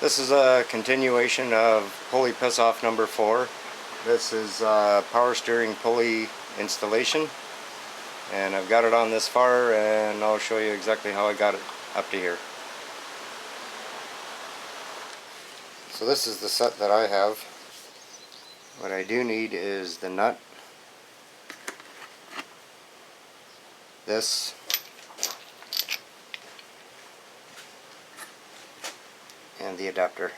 This is a continuation of pulley piss-off number 4. This is power steering pulley installation, and I've got it on this far, and I'll show you exactly how I got it up to here. So this is the set that I have. What I do need is the nut, this, and the adapter.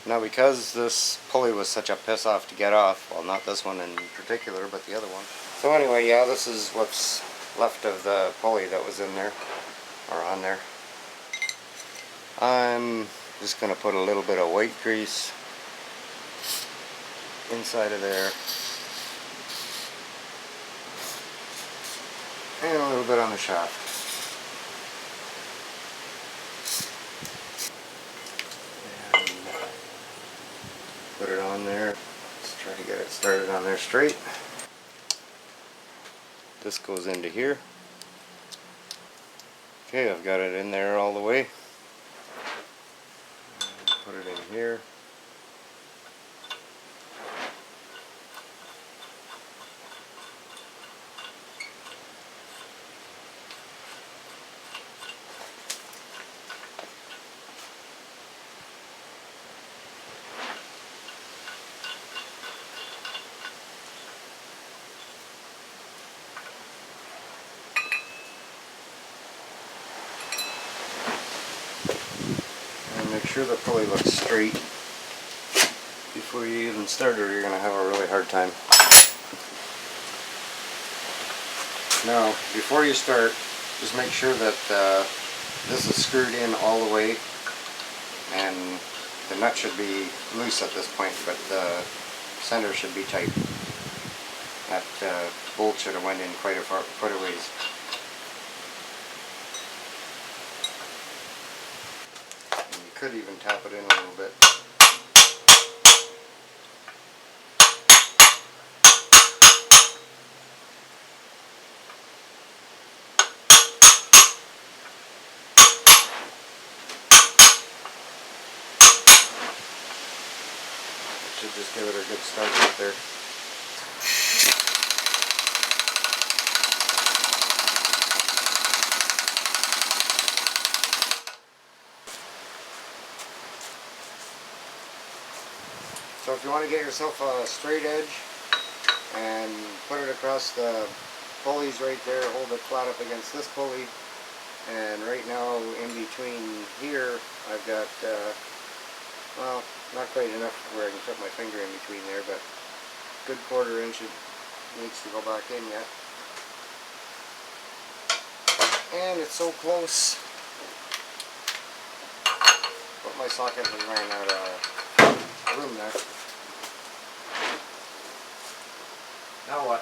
Now, because this pulley was such a piss off to get off, well, not this one in particular, but the other one. So anyway, yeah, this is what's left of the pulley that was in there, or on there. I'm just going to put a little bit of white grease inside of there, and a little bit on the shaft. Put it on there. Let's try to get it started on there straight. This goes into here. Okay, I've got it in there all the way. Put it in here. Make sure the pulley looks straight before you even start, or you're going to have a really hard time. Now, before you start, just make sure that this is screwed in all the way, and the nut should be loose at this point, but the center should be tight. That bolt should have went in quite a ways. Could even tap it in a little bit. Should just give it a good start right there. So if you want to get yourself a straight edge and put it across the pulleys right there, hold it flat up against this pulley, and right now in between here I've got, well, not quite enough where I can put my finger in between there, but good 1/4 inch it needs to go back in yet. And it's so close, but my socket has ran out of room there. Now what?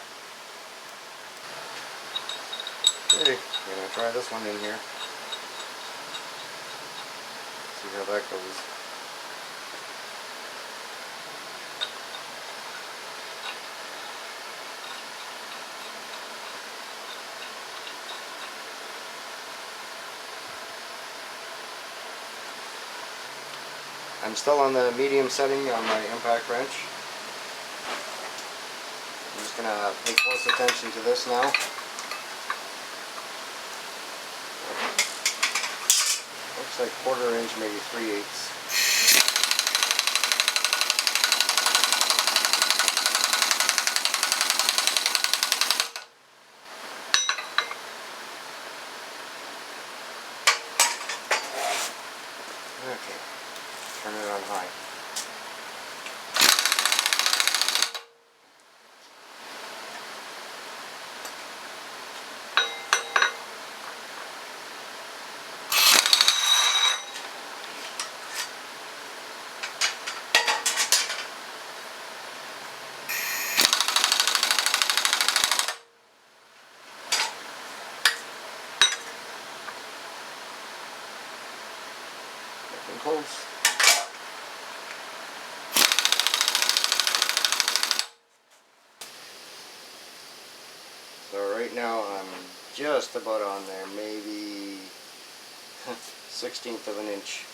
Okay, I'm going to try this one in here. See how that goes. I'm still on the medium setting on my impact wrench. I'm just going to pay close attention to this now. Looks like 1/4 inch, maybe 3/8. Okay, turn it on high. Looking close. So right now I'm just about on there, maybe 1/16 of an inch.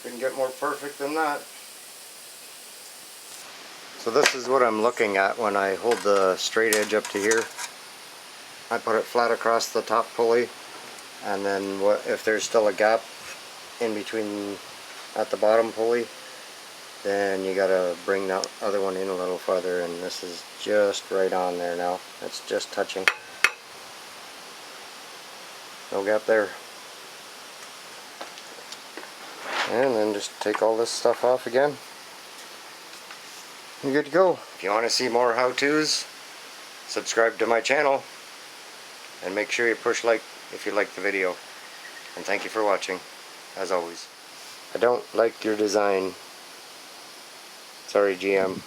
Couldn't get more perfect than that. So this is what I'm looking at when I hold the straight edge up to here. I put it flat across the top pulley, and then if there's still a gap in between at the bottom pulley, then you gotta bring that other one in a little farther, and this is just right on there now. It's just touching. No gap there. And then just take all this stuff off again. You're good to go. If you want to see more how-tos, subscribe to my channel, and make sure you push like if you like the video. And thank you for watching, as always. I don't like your design. Sorry, GM.